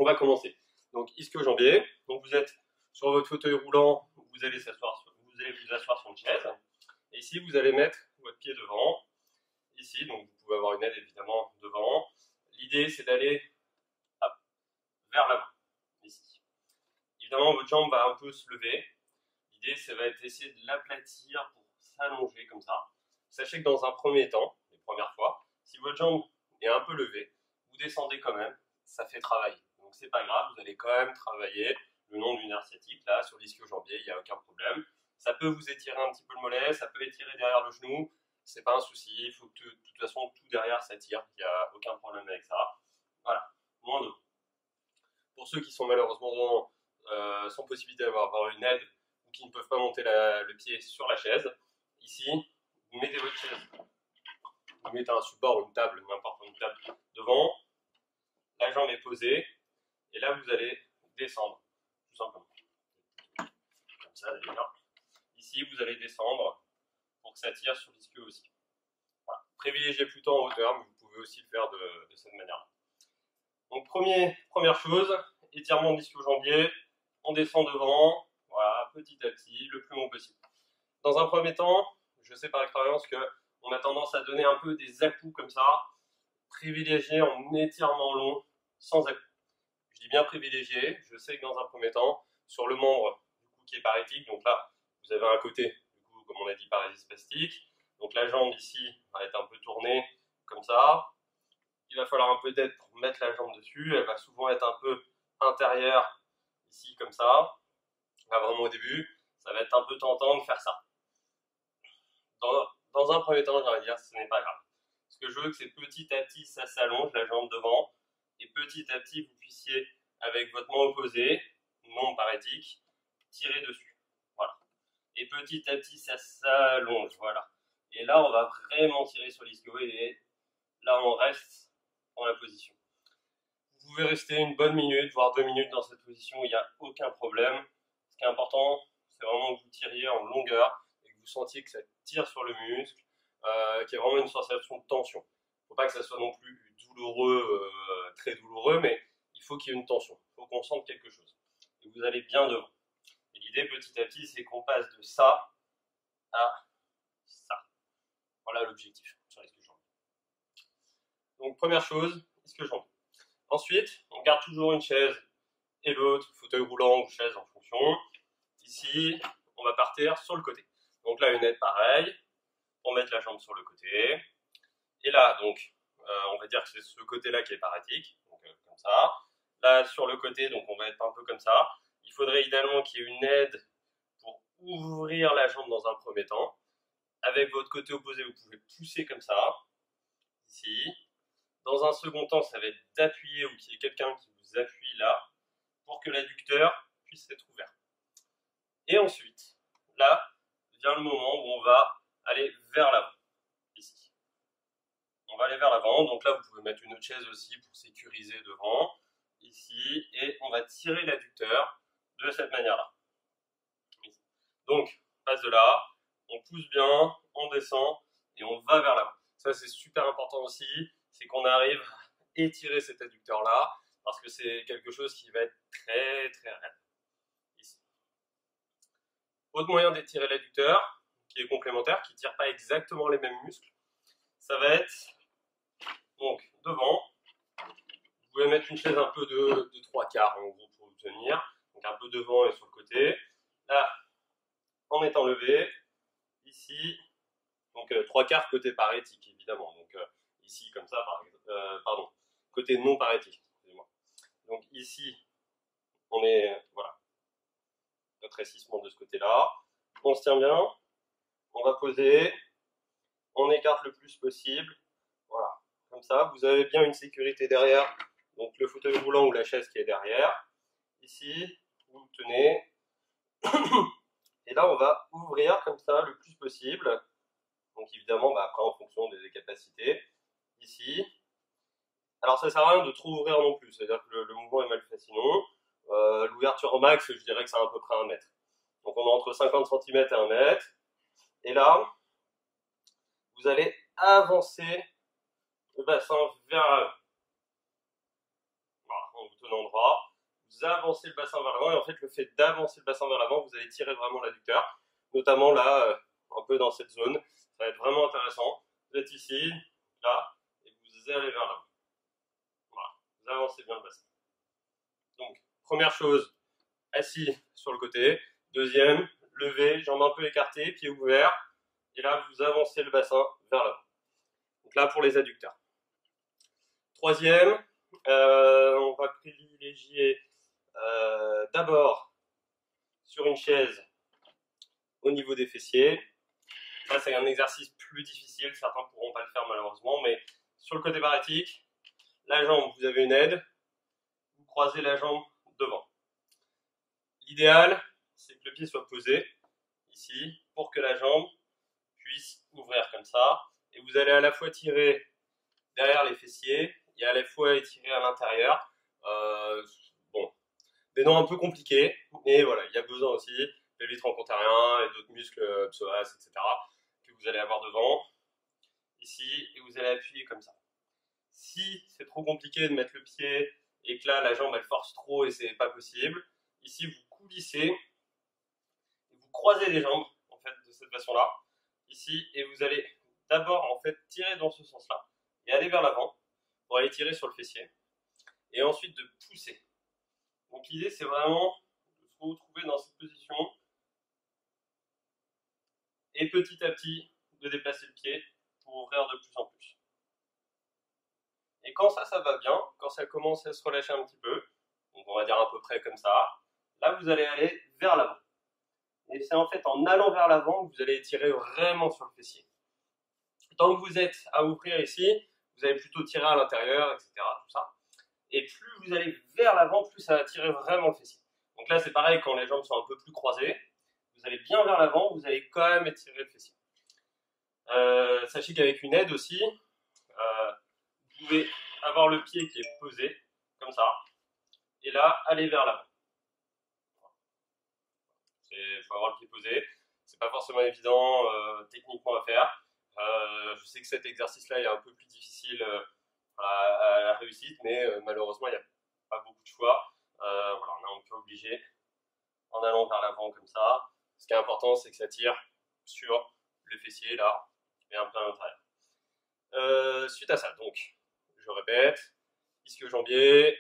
On va commencer. Donc ischio-jambier. Donc vous êtes sur votre fauteuil roulant, vous allez vous asseoir sur une chaise. Et ici, vous allez mettre votre pied devant. Ici, donc vous pouvez avoir une aide évidemment devant. L'idée, c'est d'aller vers l'avant. Ici. Évidemment, votre jambe va un peu se lever. L'idée, ça va être d'essayer de l'aplatir pour s'allonger comme ça. Sachez que dans un premier temps, les premières fois, si votre jambe est un peu levée, vous descendez quand même, ça fait travailler. Donc c'est pas grave, vous allez quand même travailler le long du nerf sciatique, là, sur l'ischio-jambier, il n'y a aucun problème. Ça peut vous étirer un petit peu le mollet, ça peut étirer derrière le genou, c'est pas un souci, il faut que de toute façon tout derrière s'attire, il n'y a aucun problème avec ça. Voilà, moins de. Pour ceux qui sont malheureusement sans possibilité d'avoir une aide ou qui ne peuvent pas monter le pied sur la chaise, ici, vous mettez votre chaise, vous mettez un support ou une table, n'importe une table devant, la jambe est posée, et là vous allez descendre, tout simplement. Comme ça d'ailleurs. Ici, vous allez descendre pour que ça tire sur l'ischio aussi. Voilà. Privilégiez plutôt en hauteur, mais vous pouvez aussi le faire de cette manière-là. Donc première chose, étirement de l'ischio-jambier, on descend devant, voilà, petit à petit, le plus long possible. Dans un premier temps, je sais par expérience qu'on a tendance à donner un peu des à-coups comme ça, privilégier en étirement long, sans à-coups. Je dis bien privilégié, je sais que dans un premier temps, sur le membre du coup, qui est parétique, donc là, vous avez un côté, du coup, comme on a dit, paralysie spastique, donc la jambe ici va être un peu tournée, comme ça. Il va falloir un peu d'aide pour mettre la jambe dessus, elle va souvent être un peu intérieure, ici, comme ça. Là, vraiment au début, ça va être un peu tentant de faire ça. Dans un premier temps, j'allais dire, ce n'est pas grave. Ce que je veux, c'est petit à petit, ça s'allonge, la jambe devant, et petit à petit, vous puissiez, avec votre main opposée, non parétique, tirer dessus. Voilà. Et petit à petit, ça s'allonge. Voilà. Et là, on va vraiment tirer sur l'ischio, et là, on reste dans la position. Vous pouvez rester une bonne minute, voire 2 minutes dans cette position, il n'y a aucun problème. Ce qui est important, c'est vraiment que vous tiriez en longueur et que vous sentiez que ça tire sur le muscle, qu'il y ait vraiment une sensation de tension. Il ne faut pas que ça soit non plus douloureux, très douloureux, mais il faut qu'il y ait une tension. Il faut qu'on sente quelque chose. Et vous allez bien devant. Et l'idée, petit à petit, c'est qu'on passe de ça à ça. Voilà l'objectif sur l'ischio-jambier. Donc, première chose, ischio-jambier. Ensuite, on garde toujours une chaise et l'autre, fauteuil roulant ou chaise en fonction. Ici, on va partir sur le côté. Donc là, une aide pareille, pour mettre la jambe sur le côté. Et là, donc, on va dire que c'est ce côté-là qui est parétique, donc comme ça. Là, sur le côté, donc on va être un peu comme ça. Il faudrait idéalement qu'il y ait une aide pour ouvrir la jambe dans un premier temps. Avec votre côté opposé, vous pouvez pousser comme ça, ici. Dans un second temps, ça va être d'appuyer ou qu'il y ait quelqu'un qui vous appuie là pour que l'adducteur puisse être ouvert. Et ensuite, là, vient le moment où on va aller vers l'avant, ici. On va aller vers l'avant, donc là, vous pouvez mettre une autre chaise aussi pour sécuriser devant, ici, et on va tirer l'adducteur de cette manière-là. Donc, on passe de là, on pousse bien, on descend, et on va vers l'avant. Ça, c'est super important aussi, c'est qu'on arrive à étirer cet adducteur-là, parce que c'est quelque chose qui va être très très raide. Ici. Autre moyen d'étirer l'adducteur, qui est complémentaire, qui ne tire pas exactement les mêmes muscles, ça va être donc devant. Vous pouvez mettre une chaise un peu de 3/4 en gros pour vous tenir, donc un peu devant et sur le côté. Là, en étant levé, ici, donc 3/4 côté parétique évidemment, donc ici comme ça, pardon, côté non parétique, excusez-moi. Donc ici, on est, voilà, rétrécissement de ce côté-là. On se tient bien, on va poser, on écarte le plus possible, voilà, comme ça, vous avez bien une sécurité derrière, donc le fauteuil roulant ou la chaise qui est derrière. Ici, vous tenez, et là on va ouvrir comme ça le plus possible, donc évidemment après en fonction des capacités, ici. Alors ça sert à rien de trop ouvrir non plus, c'est-à-dire que le mouvement est mal fait sinon. L'ouverture au max, je dirais que c'est à peu près 1 mètre. Donc on est entre 50 cm et 1 mètre. Et là, vous allez avancer le bassin vers l'avant. Voilà, en vous tenant droit. vous avancez le bassin vers l'avant, et en fait, le fait d'avancer le bassin vers l'avant, vous allez tirer vraiment l'adducteur, notamment là, un peu dans cette zone. Ça va être vraiment intéressant. Vous êtes ici, là, et vous allez vers l'avant. Voilà, vous avancez bien le bassin. Donc, première chose, assis sur le côté. Deuxième, levé, jambes un peu écartées, pieds ouverts. Et là, vous avancez le bassin vers l'avant. Donc là, pour les adducteurs. Troisième, on va privilégier d'abord sur une chaise au niveau des fessiers. Ça, c'est un exercice plus difficile. Certains ne pourront pas le faire malheureusement, mais sur le côté parétique, la jambe, vous avez une aide. Vous croisez la jambe devant. L'idéal, c'est que le pied soit posé ici pour que la jambe puisse ouvrir comme ça. Et vous allez à la fois tirer derrière les fessiers et à la fois étirer à l'intérieur. Bon, des noms un peu compliqués, mais voilà, il y a besoin aussi pelvis troncotérien et d'autres muscles, psoas, etc. que vous allez avoir devant, ici, et vous allez appuyer comme ça. Si c'est trop compliqué de mettre le pied et que là la jambe elle force trop et c'est pas possible, ici vous coulissez et vous croisez les jambes en fait de cette façon-là, ici, et vous allez d'abord en fait tirer dans ce sens-là et aller vers l'avant pour aller tirer sur le fessier et ensuite de pousser. Donc l'idée c'est vraiment de se retrouver dans cette position et petit à petit de déplacer le pied pour ouvrir de plus en plus. Et quand ça va bien, quand ça commence à se relâcher un petit peu, donc on va dire à peu près comme ça, là vous allez aller vers l'avant. Et c'est en fait en allant vers l'avant que vous allez tirer vraiment sur le fessier. Tant que vous êtes à ouvrir ici, vous allez plutôt tirer à l'intérieur, etc. Tout ça. Et plus vous allez vers l'avant, plus ça va tirer vraiment le fessier. Donc là c'est pareil quand les jambes sont un peu plus croisées, vous allez bien vers l'avant, vous allez quand même étirer le fessier. Sachez qu'avec une aide aussi, vous pouvez avoir le pied qui est posé, comme ça, et là, aller vers l'avant. Il faut avoir le pied posé, c'est pas forcément évident techniquement à faire. Je sais que cet exercice-là est un peu plus difficile à la réussite, mais malheureusement, il n'y a pas beaucoup de choix. Voilà, on est un peu obligé en allant vers l'avant comme ça. Ce qui est important, c'est que ça tire sur le fessier, là, et un peu à l'intérieur. Suite à ça, donc, je répète, ischio-jambier,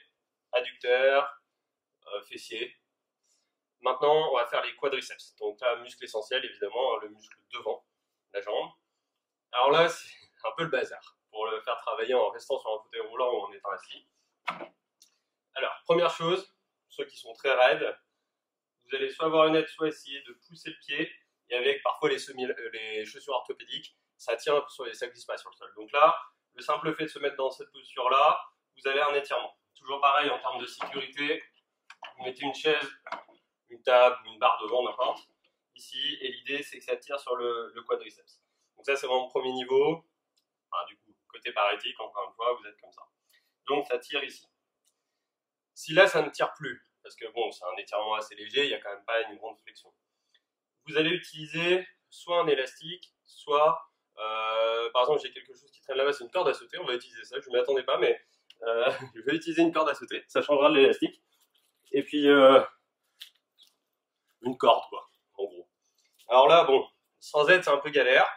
adducteur, fessier. Maintenant, on va faire les quadriceps. Donc là, muscle essentiel, évidemment, le muscle devant la jambe. Alors là, c'est un peu le bazar pour le faire travailler en restant sur un fauteuil roulant ou en étant assis. Alors, première chose, ceux qui sont très raides, vous allez soit avoir une aide, soit essayer de pousser le pied, et avec parfois les chaussures orthopédiques, ça tient ça glisse pas sur le sol. Donc là, le simple fait de se mettre dans cette posture-là, vous avez un étirement. Toujours pareil en termes de sécurité, vous mettez une chaise, une table ou une barre devant, n'importe, ici, et l'idée c'est que ça tire sur le quadriceps. Donc ça c'est vraiment le premier niveau. Enfin, du coup, côté parétique, encore une fois, vous êtes comme ça. Donc ça tire ici. Si là ça ne tire plus, parce que bon, c'est un étirement assez léger, il n'y a quand même pas une grande flexion, vous allez utiliser soit un élastique, soit, par exemple j'ai quelque chose qui traîne là-bas, c'est une corde à sauter, on va utiliser ça, je ne m'y attendais pas, mais je vais utiliser une corde à sauter, ça changera de l'élastique. Et puis une corde, quoi, en gros. Alors là, bon, sans aide, c'est un peu galère,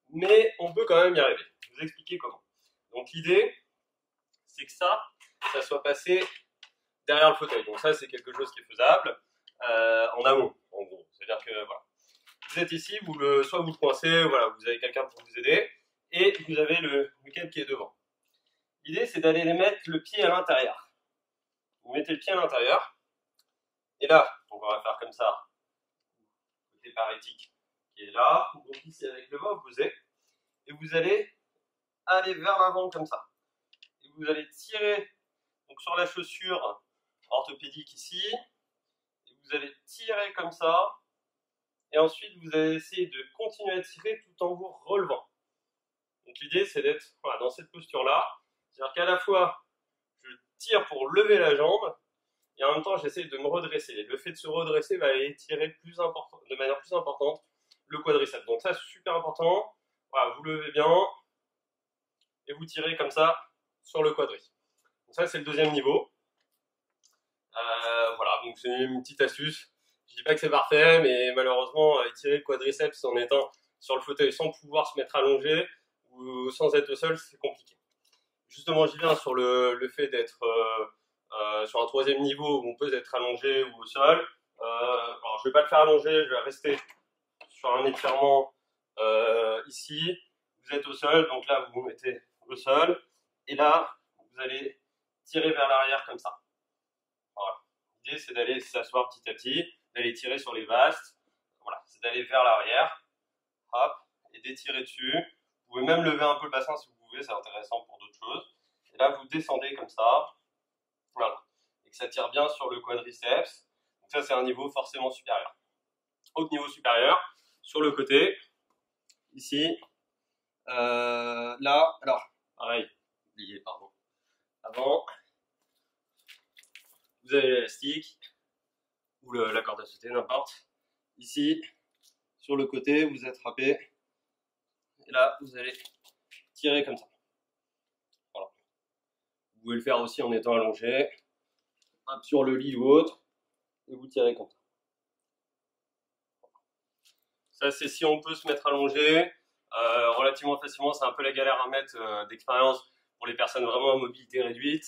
mais on peut quand même y arriver. Je vais vous expliquer comment. Donc l'idée, c'est que ça soit passé derrière le fauteuil. Donc ça, c'est quelque chose qui est faisable en amont, en gros. C'est-à-dire que, voilà, vous êtes ici, soit vous le coincez, voilà, vous avez quelqu'un pour vous aider, et vous avez le câble qui est devant. L'idée, c'est d'aller mettre le pied à l'intérieur. Vous mettez le pied à l'intérieur, et là, donc on va faire comme ça, côté parétique qui est là, donc ici avec le bas opposé, et vous allez aller vers l'avant comme ça. Et vous allez tirer donc sur la chaussure orthopédique ici, et vous allez tirer comme ça, et ensuite vous allez essayer de continuer à tirer tout en vous relevant. Donc l'idée c'est d'être voilà, dans cette posture-là, c'est-à-dire qu'à la fois je tire pour lever la jambe, et en même temps j'essaie de me redresser. Et le fait de se redresser va aller tirer de manière plus importante le quadriceps. Donc ça c'est super important, voilà, vous levez bien, et vous tirez comme ça sur le quadriceps. Donc ça c'est le deuxième niveau. donc c'est une petite astuce. Je dis pas que c'est parfait, mais malheureusement, étirer le quadriceps en étant sur le fauteuil sans pouvoir se mettre allongé ou sans être au sol, c'est compliqué. Justement, j'y viens sur le fait d'être sur un troisième niveau où on peut être allongé ou au sol. Alors, je vais pas le faire allonger, je vais rester sur un étirement ici. Vous êtes au sol, donc là, vous vous mettez au sol. Et là, vous allez tirer vers l'arrière comme ça. Voilà. L'idée, c'est d'aller s'asseoir petit à petit, d'aller tirer sur les vastes. Voilà, c'est d'aller vers l'arrière. Hop, et d'étirer dessus. Vous pouvez même lever un peu le bassin si vous pouvez, c'est intéressant pour d'autres choses. Et là, vous descendez comme ça. Voilà. Et que ça tire bien sur le quadriceps. Donc ça, c'est un niveau forcément supérieur. Autre niveau supérieur, sur le côté, ici, là, alors, pareil, oublié, pardon. Avant, vous avez l'élastique, ou la corde à sauter, n'importe. Ici, sur le côté, vous attrapez, et là, vous allez tirer comme ça. Voilà. Vous pouvez le faire aussi en étant allongé, hop, sur le lit ou autre, et vous tirez comme ça. Ça, c'est si on peut se mettre allongé, relativement facilement. C'est un peu la galère à mettre d'expérience pour les personnes vraiment à mobilité réduite.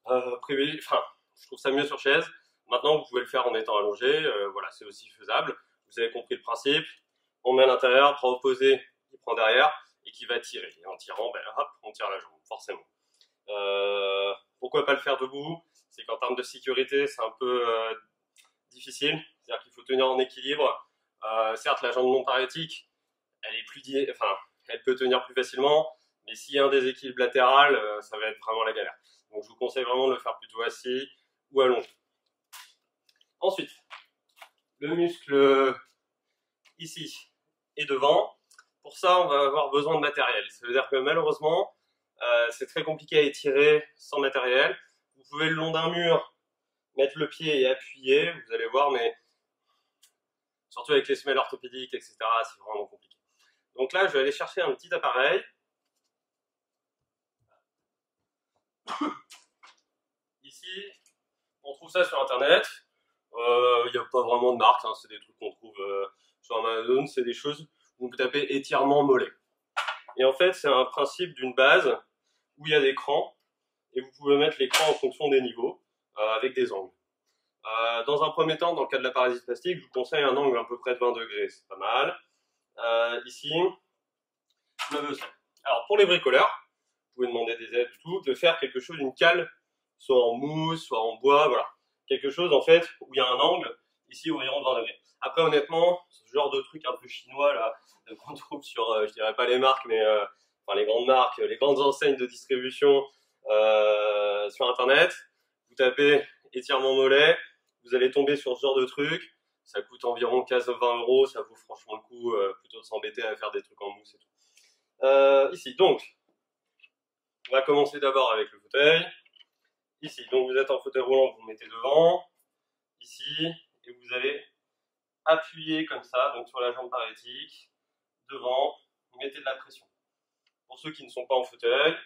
Je trouve ça mieux sur chaise. Maintenant, vous pouvez le faire en étant allongé. Voilà, c'est aussi faisable. Vous avez compris le principe. On met à l'intérieur, bras opposé, il prend derrière et qui va tirer. Et en tirant, ben, hop, on tire la jambe, forcément. Pourquoi pas le faire debout? C'est qu'en termes de sécurité, c'est un peu difficile. C'est-à-dire qu'il faut tenir en équilibre. Certes, la jambe non parétique, elle peut tenir plus facilement, mais s'il y a un déséquilibre latéral, ça va être vraiment la galère. Donc je vous conseille vraiment de le faire plutôt assis ou allongé. Ensuite, le muscle ici et devant. Pour ça, on va avoir besoin de matériel. Ça veut dire que malheureusement, c'est très compliqué à étirer sans matériel. Vous pouvez le long d'un mur mettre le pied et appuyer, vous allez voir, mais surtout avec les semelles orthopédiques, etc., c'est vraiment compliqué. Donc là, je vais aller chercher un petit appareil. Ici, on trouve ça sur Internet. Il n'y a pas vraiment de marque, hein, c'est des trucs qu'on trouve sur Amazon, c'est des choses où vous tapez étirement mollet. Et en fait, c'est un principe d'une base où il y a des crans, et vous pouvez mettre les crans en fonction des niveaux, avec des angles. Dans un premier temps, dans le cas de la paralysie spastique, je vous conseille un angle à peu près de 20 degrés, c'est pas mal. Ici, le meussel. Alors pour les bricoleurs, vous pouvez demander des aides, de faire quelque chose, une cale, soit en mousse, soit en bois, voilà. Quelque chose en fait où il y a un angle, ici environ de 20 degrés. Après honnêtement, ce genre de truc un peu chinois là, qu'on trouve sur, je dirais pas les marques, mais enfin les grandes marques, les grandes enseignes de distribution sur Internet, vous tapez étirement mollet, vous allez tomber sur ce genre de truc, ça coûte environ 15-20 euros, ça vaut franchement le coup plutôt de s'embêter à faire des trucs en mousse et tout. Ici, donc, on va commencer d'abord avec le fauteuil. Ici, donc vous êtes en fauteuil roulant, vous vous mettez devant, ici, et vous allez appuyer comme ça, donc sur la jambe parétique, devant, vous mettez de la pression. Pour ceux qui ne sont pas en fauteuil,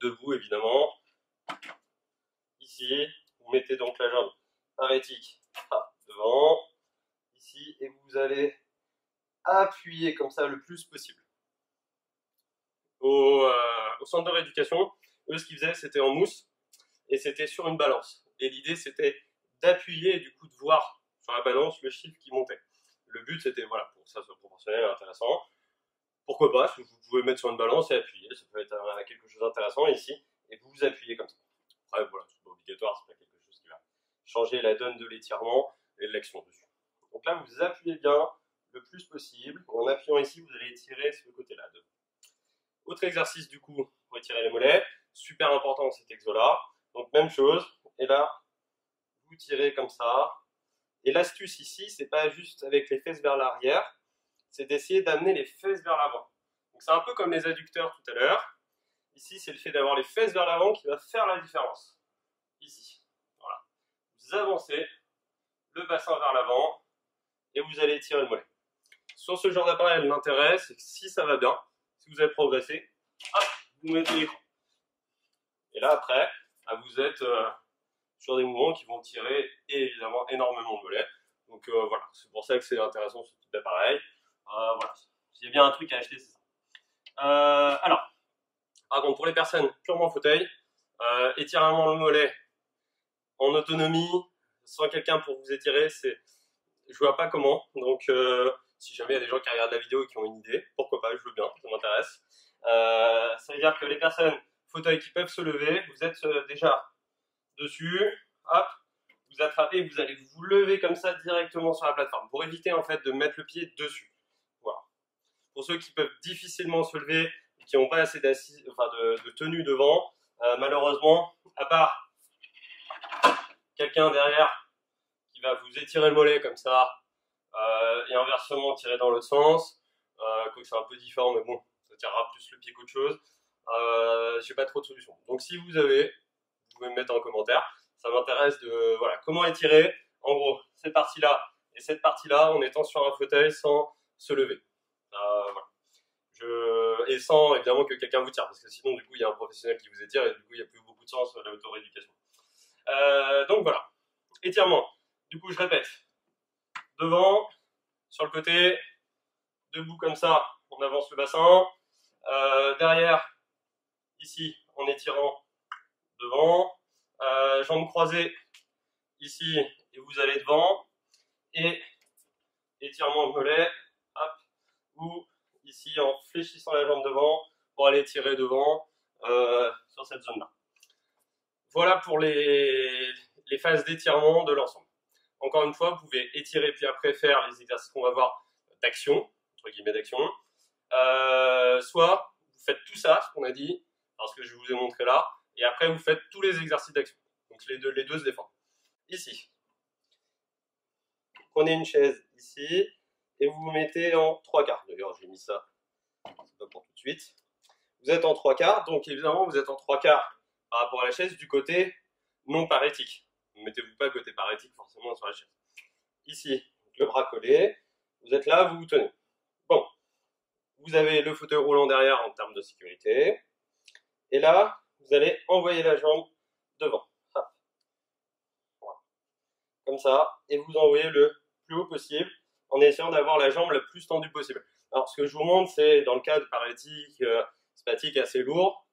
debout évidemment, ici, vous mettez donc la jambe parétique devant, ici, et vous allez appuyer comme ça le plus possible. Au centre de rééducation, eux, ce qu'ils faisaient, c'était en mousse, et c'était sur une balance. Et l'idée, c'était d'appuyer et du coup de voir sur la balance le chiffre qui montait. Le but, c'était, voilà, pour que ça soit proportionnel et intéressant. Pourquoi pas, vous pouvez mettre sur une balance et appuyer, ça peut être quelque chose d'intéressant ici, et vous appuyez comme ça. Après, voilà, c'est pas obligatoire, c'est pas quelque chose qui va changer la donne de l'étirement et de l'action dessus. Donc là, vous appuyez bien le plus possible. En appuyant ici, vous allez étirer ce côté-là. Autre exercice du coup pour étirer les mollets, super important cet exo-là. Donc même chose, et là, vous tirez comme ça. Et l'astuce ici, c'est pas juste avec les fesses vers l'arrière, c'est d'essayer d'amener les fesses vers l'avant. Donc c'est un peu comme les adducteurs tout à l'heure. Ici, c'est le fait d'avoir les fesses vers l'avant qui va faire la différence. Ici, voilà. Vous avancez le bassin vers l'avant et vous allez étirer le mollet. Sur ce genre d'appareil, l'intérêt, c'est que si ça va bien, si vous avez progressé, hop, vous mettez l'écran. Et là, après, vous êtes sur des mouvements qui vont tirer évidemment énormément le mollet. Donc voilà, c'est pour ça que c'est intéressant ce type d'appareil. Voilà, s'il y a bien un truc à acheter, c'est ça. Alors, par contre, pour les personnes purement fauteuil, étirement le mollet en autonomie, sans quelqu'un pour vous étirer, je vois pas comment. Donc, si jamais il y a des gens qui regardent la vidéo et qui ont une idée, pourquoi pas, je veux bien, ça m'intéresse. Ça veut dire que les personnes fauteuil qui peuvent se lever, vous êtes déjà dessus, hop, vous attrapez, vous allez vous lever comme ça directement sur la plateforme pour éviter en fait de mettre le pied dessus. Voilà. Pour ceux qui peuvent difficilement se lever, qui n'ont pas assez de tenue devant, malheureusement, à part quelqu'un derrière qui va vous étirer le mollet comme ça et inversement tirer dans l'autre sens, quoique c'est un peu différent, mais bon, ça tirera plus le pied qu'autre chose. J'ai pas trop de solutions. Donc si vous avez, vous pouvez me mettre en commentaire. Ça m'intéresse de voilà comment étirer. En gros, cette partie-là et cette partie-là en étant sur un fauteuil sans se lever. Voilà. Et sans évidemment que quelqu'un vous tire, parce que sinon du coup il y a un professionnel qui vous étire et du coup il n'y a plus beaucoup de sens à l'auto-rééducation. Donc voilà, étirement. Du coup je répète, devant, sur le côté, debout comme ça, on avance le bassin. Derrière, ici en étirant devant, jambes croisées ici et vous allez devant, et étirement mollet, hop, ou ici en fléchissant la jambe devant pour aller tirer devant sur cette zone là. Voilà pour les phases d'étirement de l'ensemble. Encore une fois, vous pouvez étirer puis après faire les exercices qu'on va voir d'action, entre guillemets d'action, soit vous faites tout ça, ce qu'on a dit, parce que je vous ai montré là, et après vous faites tous les exercices d'action. Donc les deux se défendent. Ici, prenez une chaise ici, et vous vous mettez en 3/4. D'ailleurs, j'ai mis ça, c'est pas pour tout de suite. Vous êtes en 3/4, donc évidemment, vous êtes en 3/4 par rapport à la chaise du côté non parétique. Ne mettez-vous pas côté parétique forcément sur la chaise. Ici, le bras collé, vous êtes là, vous vous tenez. Bon, vous avez le fauteuil roulant derrière en termes de sécurité. Et là, vous allez envoyer la jambe devant. Voilà. Comme ça, et vous envoyez le plus haut possible en essayant d'avoir la jambe la plus tendue possible. Alors, ce que je vous montre, c'est dans le cas de parétique, statique assez lourd.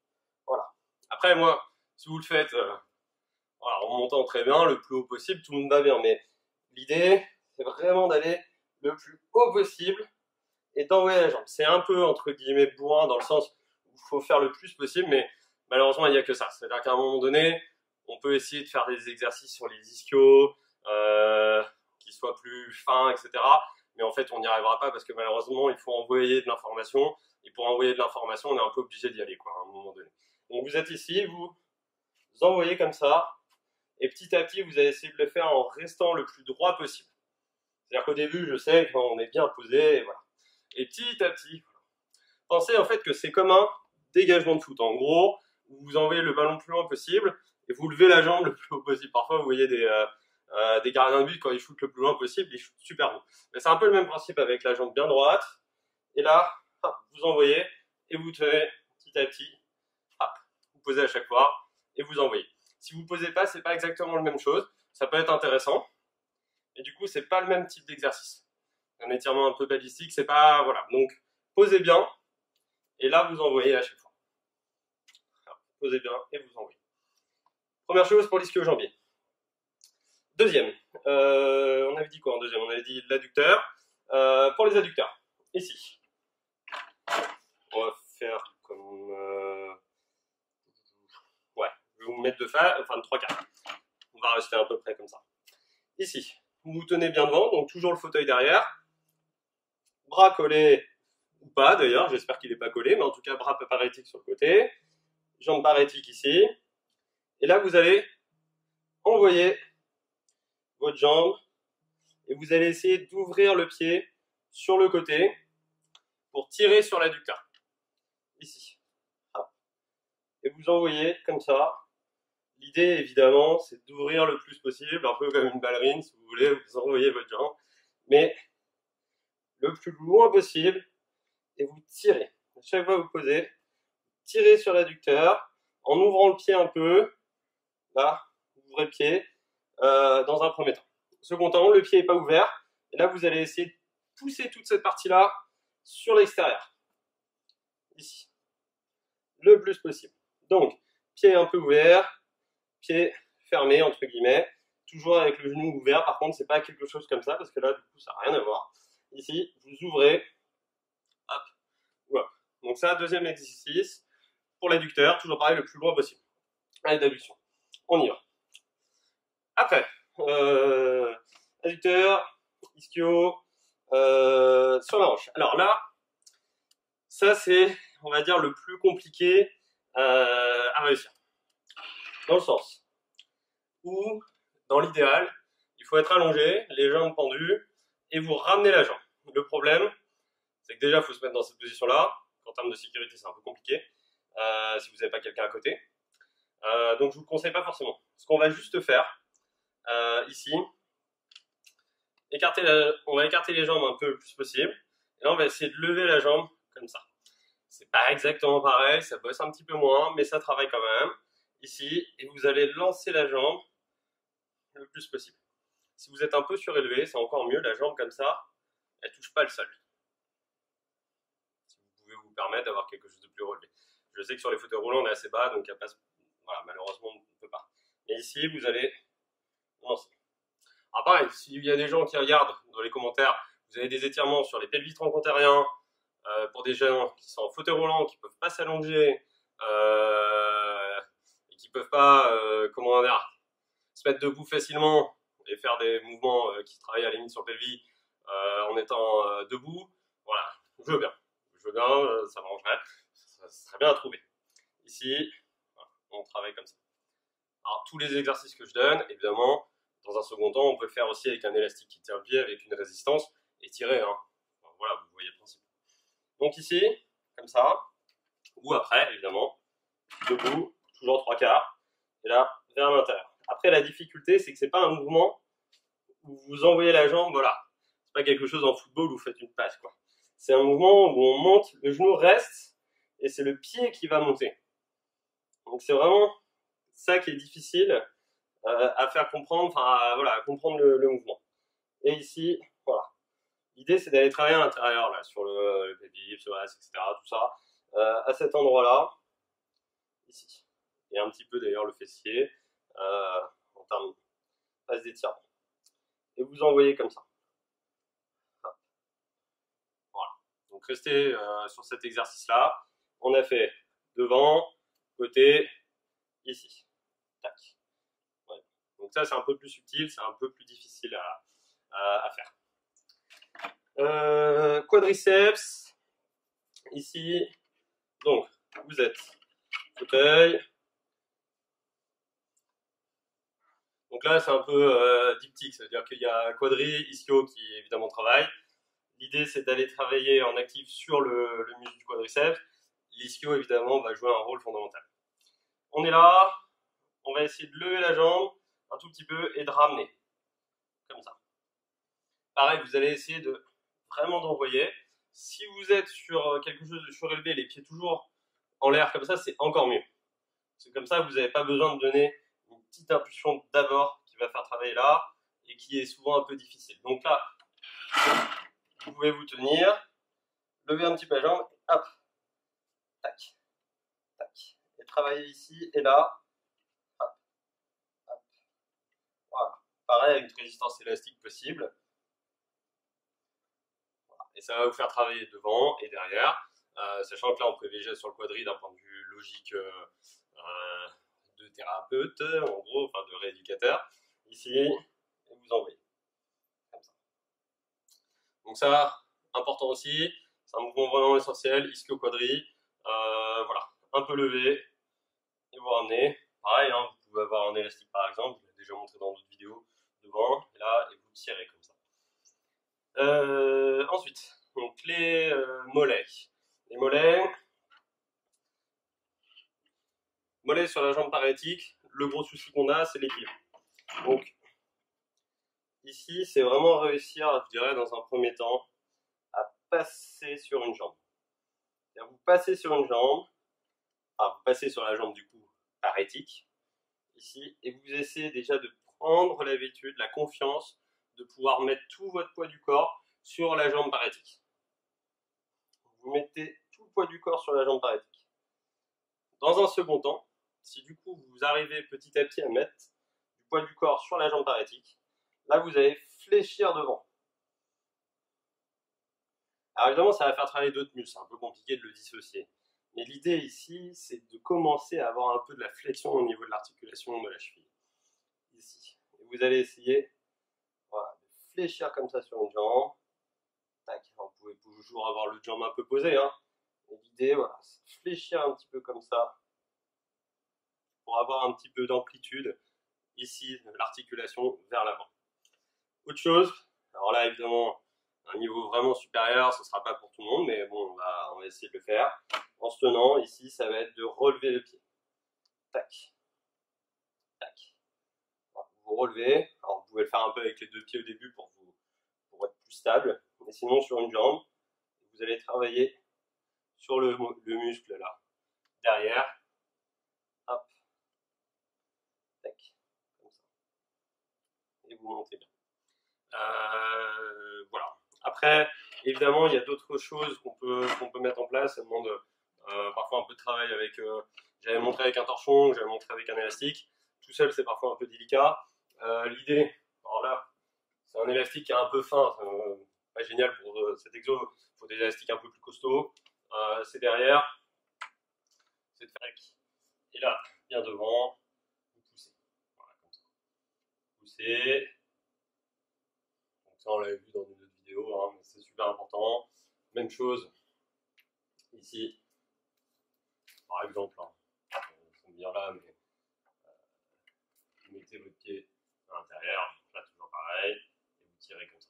Voilà. Après, moi, si vous le faites voilà, en montant très bien, le plus haut possible, tout le monde va bien. Mais l'idée, c'est vraiment d'aller le plus haut possible et d'envoyer la jambe. C'est un peu, entre guillemets, bourrin dans le sens où il faut faire le plus possible, mais malheureusement, il n'y a que ça. C'est-à-dire qu'à un moment donné, on peut essayer de faire des exercices sur les ischios, qui soient plus fins, etc. Mais en fait, on n'y arrivera pas parce que malheureusement, il faut envoyer de l'information. Et pour envoyer de l'information, on est un peu obligé d'y aller, quoi, à un moment donné. Donc vous êtes ici, vous envoyez comme ça, et petit à petit, vous allez essayer de le faire en restant le plus droit possible. C'est-à-dire qu'au début, je sais qu'on est bien posé, et voilà. Et petit à petit, pensez en fait que c'est comme un dégagement de foot. En gros, vous envoyez le ballon le plus loin possible et vous levez la jambe le plus haut possible. Parfois, vous voyez des gardiens de but, quand ils shootent le plus loin possible, ils shootent super haut. Mais c'est un peu le même principe avec la jambe bien droite. Et là, hop, vous envoyez et vous tenez petit à petit. Hop, vous posez à chaque fois et vous envoyez. Si vous ne posez pas, c'est pas exactement la même chose. Ça peut être intéressant. Et du coup, c'est pas le même type d'exercice. Un étirement un peu balistique, c'est pas... Voilà. Donc, posez bien. Et là, vous envoyez à chaque fois. Alors, posez bien et vous envoyez. Première chose pour l'ischio-jambier. Deuxième. On avait dit quoi en deuxième? On avait dit l'adducteur. Pour les adducteurs. Ici. On va faire comme... Ouais. Je vais vous mettre de 3/4. On va rester à peu près comme ça. Ici. Vous vous tenez bien devant, donc toujours le fauteuil derrière. Bras collés ou pas d'ailleurs, j'espère qu'il n'est pas collé, mais en tout cas bras parétique sur le côté, jambes parétiques ici. Et là vous allez envoyer votre jambe et vous allez essayer d'ouvrir le pied sur le côté pour tirer sur l'adducteur. Ici. Et vous envoyez comme ça. L'idée évidemment c'est d'ouvrir le plus possible, un peu comme une ballerine si vous voulez, vous envoyez votre jambe, mais le plus loin possible et vous tirez. À chaque fois que vous posez, tirez sur l'adducteur en ouvrant le pied un peu. Là, vous ouvrez le pied dans un premier temps. Second temps, le pied n'est pas ouvert. Et là, vous allez essayer de pousser toute cette partie-là sur l'extérieur. Ici. Le plus possible. Donc, pied un peu ouvert, pied fermé, entre guillemets. Toujours avec le genou ouvert. Par contre, c'est pas quelque chose comme ça, parce que là, du coup, ça n'a rien à voir. Ici, vous ouvrez. Hop. Voilà. Donc ça, deuxième exercice. Pour l'adducteur, toujours pareil, le plus loin possible. Allez, d'adduction. On y va. Après, adducteur, ischio, sur la hanche. Alors là, ça c'est, on va dire, le plus compliqué à réussir. Dans le sens où, dans l'idéal, il faut être allongé, les jambes pendues, et vous ramenez la jambe. Le problème, c'est que déjà, il faut se mettre dans cette position-là. En termes de sécurité, c'est un peu compliqué, si vous n'avez pas quelqu'un à côté. Donc, je ne vous le conseille pas forcément. Ce qu'on va juste faire, ici, on va écarter les jambes un peu le plus possible. Et là, on va essayer de lever la jambe comme ça. C'est pas exactement pareil, ça bosse un petit peu moins, mais ça travaille quand même. Ici, et vous allez lancer la jambe le plus possible. Si vous êtes un peu surélevé, c'est encore mieux, la jambe comme ça, elle touche pas le sol. Si vous pouvez vous permettre d'avoir quelque chose de plus relevé. Je sais que sur les fauteuils roulants, on est assez bas, donc voilà, malheureusement, on ne peut pas. Mais ici, vous allez lancer. Ah pareil, s'il y a des gens qui regardent dans les commentaires, vous avez des étirements sur les pelvis troncotériens, pour des gens qui sont en fauteuil roulant, qui ne peuvent pas s'allonger, et qui ne peuvent pas, comment dire, se mettre debout facilement et faire des mouvements qui travaillent à la limite sur le pelvis en étant debout. Voilà, je veux bien, ça m'arrangerait, ça serait bien à trouver. Ici, voilà, on travaille comme ça. Alors tous les exercices que je donne, évidemment, dans un second temps, on peut le faire aussi avec un élastique qui tient le pied, avec une résistance, et tirer. Hein. Enfin, voilà, vous voyez le principe. Donc ici, comme ça, ou après, évidemment, debout, toujours 3/4, et là, vers l'intérieur. Après, la difficulté, c'est que c'est pas un mouvement où vous envoyez la jambe, voilà. C'est pas quelque chose en football où vous faites une passe, quoi. C'est un mouvement où on monte, le genou reste, et c'est le pied qui va monter. Donc c'est vraiment ça qui est difficile à faire comprendre, enfin, voilà, à comprendre le mouvement. Et ici, voilà. L'idée, c'est d'aller travailler à l'intérieur, là, sur le pelvis, sur l'axe, etc., tout ça, à cet endroit-là, ici. Et un petit peu, d'ailleurs, le fessier, en termes de phase d'étirement. Et vous envoyez comme ça. Voilà. Donc, restez sur cet exercice-là. On a fait devant, côté, ici. Tac. Ouais. Donc ça, c'est un peu plus subtil, c'est un peu plus difficile à faire. Quadriceps, ici, donc vous êtes fauteuil, donc là c'est un peu diptyque, c'est-à-dire qu'il y a quadri, ischio qui évidemment travaille. L'idée c'est d'aller travailler en actif sur le muscle du quadriceps. L'ischio évidemment va jouer un rôle fondamental. On est là, on va essayer de lever la jambe un tout petit peu et de ramener, comme ça. Pareil, vous allez essayer de vraiment d'envoyer. Si vous êtes sur quelque chose de surélevé, les pieds toujours en l'air comme ça, c'est encore mieux. C'est comme ça, vous n'avez pas besoin de donner une petite impulsion d'abord qui va faire travailler là et qui est souvent un peu difficile. Donc là, vous pouvez vous tenir, lever un petit peu la jambe, hop, tac, tac, et travailler ici et là, hop, hop, voilà. Pareil, avec une résistance élastique possible. Et ça va vous faire travailler devant et derrière, sachant que là on privilégie sur le quadri d'un point de vue logique de thérapeute, en gros, enfin de rééducateur. Ici, et vous envoyez. Comme ça. Donc ça, important aussi, c'est un mouvement vraiment essentiel, ischio quadri, voilà, un peu levé, et vous ramenez. Pareil, hein, vous pouvez avoir un élastique par exemple, je l'ai déjà montré dans d'autres vidéos, devant, et là, et vous tirez comme ça. Ensuite, donc les mollets. Les mollets sur la jambe parétique, le gros souci qu'on a, c'est l'équilibre. Donc, ici, c'est vraiment réussir, je dirais, dans un premier temps, à passer sur une jambe. Vous passez sur une jambe, vous passez sur la jambe du coup parétique, ici, et vous essayez déjà de prendre l'habitude, la confiance, de pouvoir mettre tout votre poids du corps sur la jambe parétique. Vous mettez tout le poids du corps sur la jambe parétique. Dans un second temps, si du coup vous arrivez petit à petit à mettre du poids du corps sur la jambe parétique, là vous allez fléchir devant. Alors évidemment ça va faire travailler d'autres muscles, c'est un peu compliqué de le dissocier. Mais l'idée ici, c'est de commencer à avoir un peu de la flexion au niveau de l'articulation de la cheville. Ici. Et vous allez essayer voilà, de fléchir comme ça sur une jambe. Tac. Alors, vous pouvez toujours avoir le jambe un peu posé. Hein. L'idée, voilà, c'est de fléchir un petit peu comme ça pour avoir un petit peu d'amplitude ici de l'articulation vers l'avant. Autre chose, alors là évidemment, un niveau vraiment supérieur, ce ne sera pas pour tout le monde, mais bon, on va essayer de le faire. En se tenant, ici, ça va être de relever le pied. Tac. Tac. Alors, vous relevez. Alors, vous pouvez le faire un peu avec les deux pieds au début pour être plus stable. Mais sinon, sur une jambe, vous allez travailler sur le muscle là, derrière. Hop. Tac. Comme ça. Et vous montez bien. Voilà. Après, évidemment, il y a d'autres choses qu'on peut mettre en place. Ça demande parfois un peu de travail avec. J'avais montré avec un torchon, j'avais montré avec un élastique. Tout seul, c'est parfois un peu délicat. L'idée, alors là, c'est un élastique qui est un peu fin, pas génial pour cet exo. Il faut des élastiques un peu plus costauds. C'est derrière, c'est de faire. Et là, bien devant, vous poussez. Voilà, comme ça. Poussez. Donc ça, on l'avait vu dans une autre vidéo, hein, mais c'est super important. Même chose ici, par exemple, hein, ils sont bien là, mais vous mettez votre pied à l'intérieur, là toujours pareil, et vous tirez comme ça.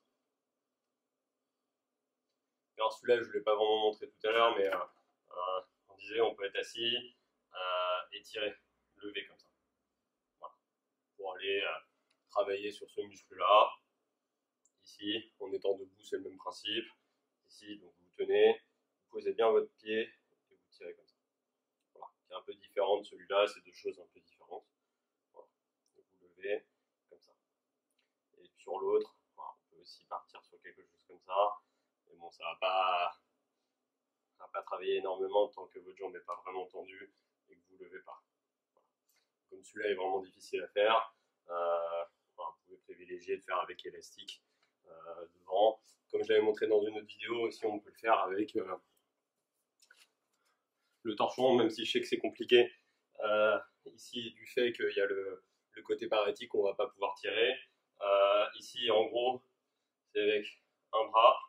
Alors celui-là, je ne vous l'ai pas vraiment montré tout à l'heure, mais on disait on peut être assis et tirer, lever comme ça. Voilà. Pour aller travailler sur ce muscle-là. Ici, en étant debout, c'est le même principe. Ici, donc vous tenez, vous posez bien votre pied et vous tirez comme ça. Voilà. C'est un peu différent de celui-là, c'est deux choses un peu différentes. Voilà. Donc vous levez comme ça. Et sur l'autre, voilà, on peut aussi partir sur quelque chose comme ça. Mais bon, ça va pas travailler énormément tant que votre jambe n'est pas vraiment tendue et que vous ne levez pas. Voilà. Comme celui-là est vraiment difficile à faire, vous pouvez privilégier de faire avec élastique devant. Comme je l'avais montré dans une autre vidéo, aussi on peut le faire avec le torchon, même si je sais que c'est compliqué. Ici, du fait qu'il y a le côté parétique, on ne va pas pouvoir tirer. Ici, en gros, c'est avec un bras,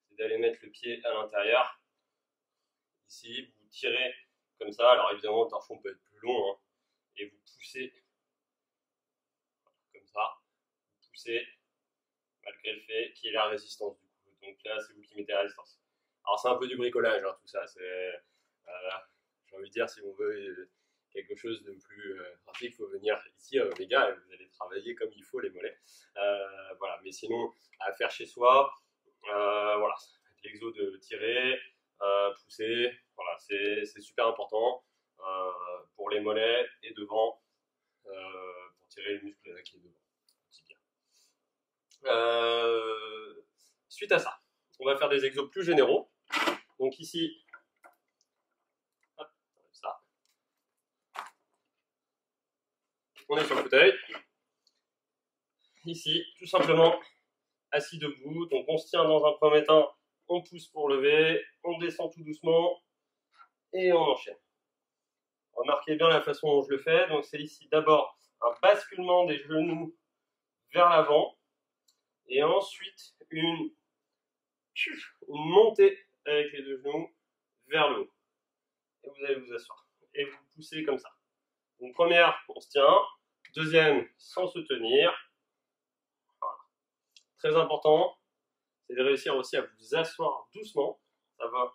c'est d'aller mettre le pied à l'intérieur. Ici, vous tirez comme ça. Alors évidemment, le torchon peut être plus long, hein, et vous poussez comme ça. Vous poussez malgré le fait qu'il y ait la résistance du coup. Donc là, c'est vous qui mettez la résistance. Alors c'est un peu du bricolage, hein, tout ça. J'ai envie de dire, si on veut quelque chose de plus pratique, il faut venir ici, les gars, vous allez travailler comme il faut les mollets. Voilà, mais sinon, à faire chez soi, voilà, l'exo de tirer, pousser, voilà, c'est super important pour les mollets et devant, pour tirer le muscle qui est devant. Suite à ça, on va faire des exos plus généraux. Donc ici, hop, ça. On est sur le fauteuil. Ici, tout simplement, assis debout. Donc on se tient dans un premier temps, on pousse pour lever, on descend tout doucement et on enchaîne. Remarquez bien la façon dont je le fais. Donc c'est ici d'abord un basculement des genoux vers l'avant et ensuite une montée avec les deux genoux vers le haut. Et vous allez vous asseoir. Et vous poussez comme ça. Donc première, on se tient. Deuxième, sans se tenir. Voilà. Très important, c'est de réussir aussi à vous asseoir doucement. Ça va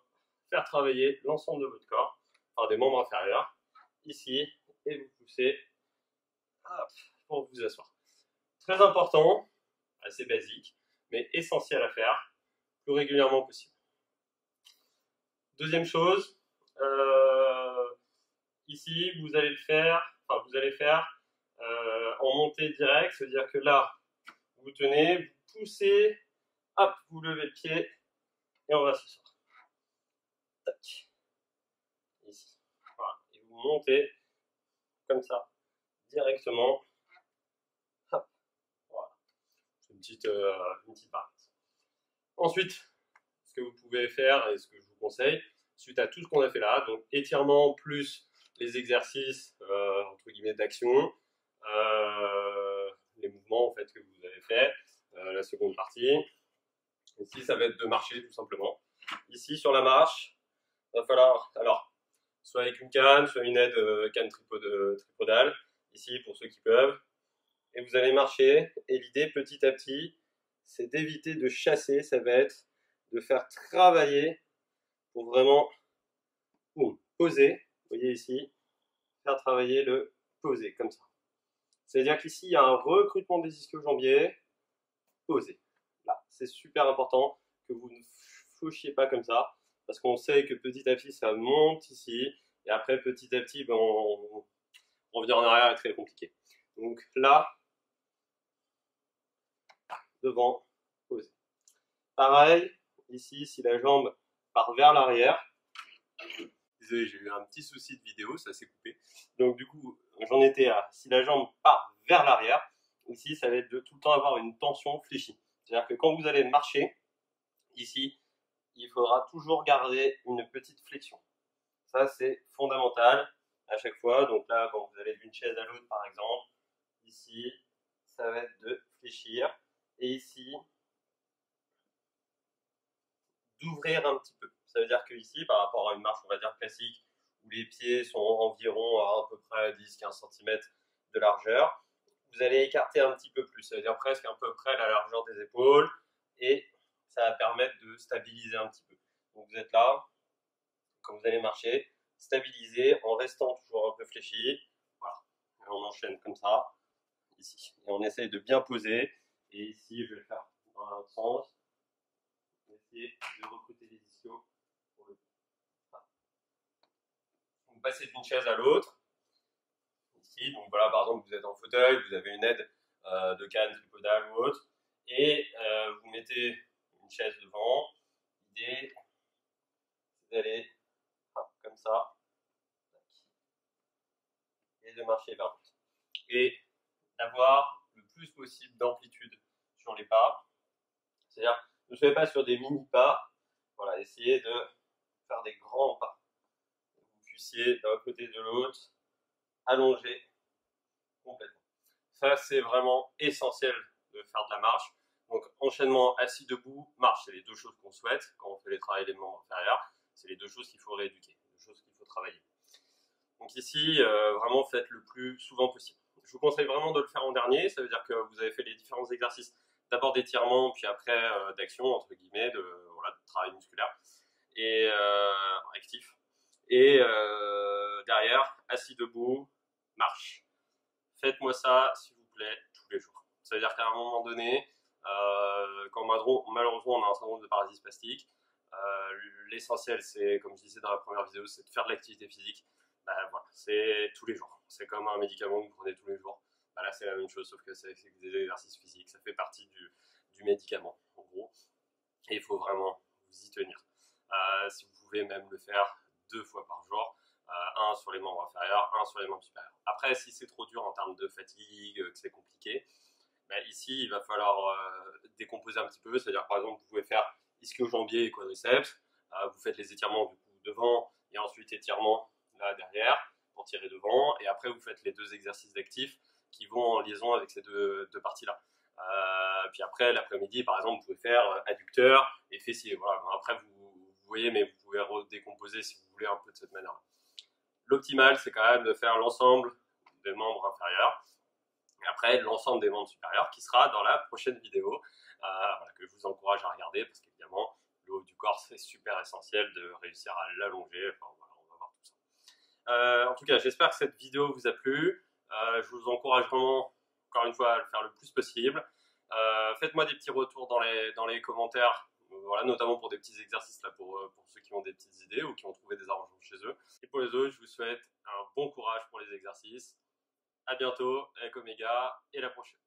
faire travailler l'ensemble de votre corps, par des membres inférieurs. Ici, et vous poussez hop, pour vous asseoir. Très important, assez basique, mais essentiel à faire le plus régulièrement possible. Deuxième chose, ici, vous allez faire en montée directe, c'est-à-dire que là, vous tenez, vous poussez, hop, vous levez le pied et on va s'asseoir. Tac. Ici. Voilà. Et vous montez comme ça, directement. Hop. Voilà. C'est une petite barre. Ensuite, ce que vous pouvez faire et ce que je vous conseille, suite à tout ce qu'on a fait là, donc étirement plus les exercices entre guillemets d'action, les mouvements en fait que vous avez fait, la seconde partie. Ici, ça va être de marcher tout simplement. Ici, sur la marche, il va falloir, alors, soit avec une canne, soit une aide canne tripodale, ici pour ceux qui peuvent. Et vous allez marcher, et l'idée petit à petit, c'est d'éviter de chasser, ça va être de faire travailler pour vraiment poser, vous voyez ici, faire travailler le poser, comme ça. C'est-à-dire qu'ici, il y a un recrutement des ischio-jambiers, poser. Là, c'est super important que vous ne fauchiez pas comme ça, parce qu'on sait que petit à petit, ça monte ici, et après, petit à petit, ben, on revient en arrière, c'est très compliqué. Donc là, devant, poser. Pareil, ici, si la jambe part vers l'arrière, désolé, j'ai eu un petit souci de vidéo, ça s'est coupé. Donc du coup, j'en étais à, si la jambe part vers l'arrière, ici, ça va être de tout le temps avoir une tension fléchie. C'est-à-dire que quand vous allez marcher, ici, il faudra toujours garder une petite flexion. Ça, c'est fondamental à chaque fois. Donc là, quand vous allez d'une chaise à l'autre, par exemple, ici, ça va être de fléchir. Et ici, d'ouvrir un petit peu. Ça veut dire que ici, par rapport à une marche, on va dire classique, où les pieds sont environ à peu près 10-15 cm de largeur, vous allez écarter un petit peu plus. Ça veut dire presque à peu près la largeur des épaules, et ça va permettre de stabiliser un petit peu. Donc vous êtes là, quand vous allez marcher, stabiliser en restant toujours un peu fléchi. Voilà. Et on enchaîne comme ça, ici. Et on essaye de bien poser. Et ici, je vais le faire dans l'autre sens. Essayer de recruter les ischios pour le voilà. Vous passez d'une chaise à l'autre. Ici, donc voilà, par exemple, vous êtes en fauteuil, vous avez une aide de canne tripodale ou autre, et vous mettez une chaise devant. L'idée, c'est d'aller comme ça, et de marcher vers l'autre. Et d'avoir le plus possible d'amplitude sur les pas. C'est-à-dire, ne soyez pas sur des mini pas. Voilà, essayez de faire des grands pas. Vous puissiez d'un côté de l'autre allonger complètement. Ça, c'est vraiment essentiel de faire de la marche. Donc, enchaînement assis debout, marche, c'est les deux choses qu'on souhaite quand on fait les travails des membres inférieurs. C'est les deux choses qu'il faut rééduquer, les deux choses qu'il faut travailler. Donc ici, vraiment, faites le plus souvent possible. Je vous conseille vraiment de le faire en dernier. Ça veut dire que vous avez fait les différents exercices, d'abord d'étirement, puis après d'action, entre guillemets, de travail musculaire et actif. Et derrière, assis debout, marche. Faites-moi ça, s'il vous plaît, tous les jours. Ça veut dire qu'à un moment donné, quand malheureusement on a un syndrome de paralysie spastique, l'essentiel, c'est, comme je disais dans la première vidéo, c'est de faire de l'activité physique. Voilà, c'est tous les jours. C'est comme un médicament que vous prenez tous les jours. Là, c'est la même chose, sauf que c'est des exercices physiques. Ça fait partie du médicament, en gros. Et il faut vraiment vous y tenir. Si vous pouvez même le faire 2 fois par jour, un sur les membres inférieurs, un sur les membres supérieurs. Après, si c'est trop dur en termes de fatigue, que c'est compliqué, ici, il va falloir décomposer un petit peu. C'est-à-dire, par exemple, vous pouvez faire ischio-jambier et quadriceps. Vous faites les étirements du coup devant et ensuite étirement là derrière pour tirer devant. Et après, vous faites les deux exercices d'actifs qui vont en liaison avec ces deux parties-là. Puis après, l'après-midi, par exemple, vous pouvez faire adducteur et fessier. Voilà. Après, vous voyez, mais vous pouvez redécomposer si vous voulez un peu de cette manière-là. L'optimal, c'est quand même de faire l'ensemble des membres inférieurs. Et après, l'ensemble des membres supérieurs qui sera dans la prochaine vidéo, voilà, que je vous encourage à regarder parce qu'évidemment, le haut du corps, c'est super essentiel de réussir à l'allonger. Enfin, voilà, on va voir tout ça. En tout cas, j'espère que cette vidéo vous a plu. Je vous encourage vraiment, encore une fois, à le faire le plus possible. Faites-moi des petits retours dans les commentaires, voilà, notamment pour des petits exercices là, pour ceux qui ont des petites idées ou qui ont trouvé des arrangements chez eux. Et pour les autres, je vous souhaite un bon courage pour les exercices. À bientôt avec Omega et la prochaine.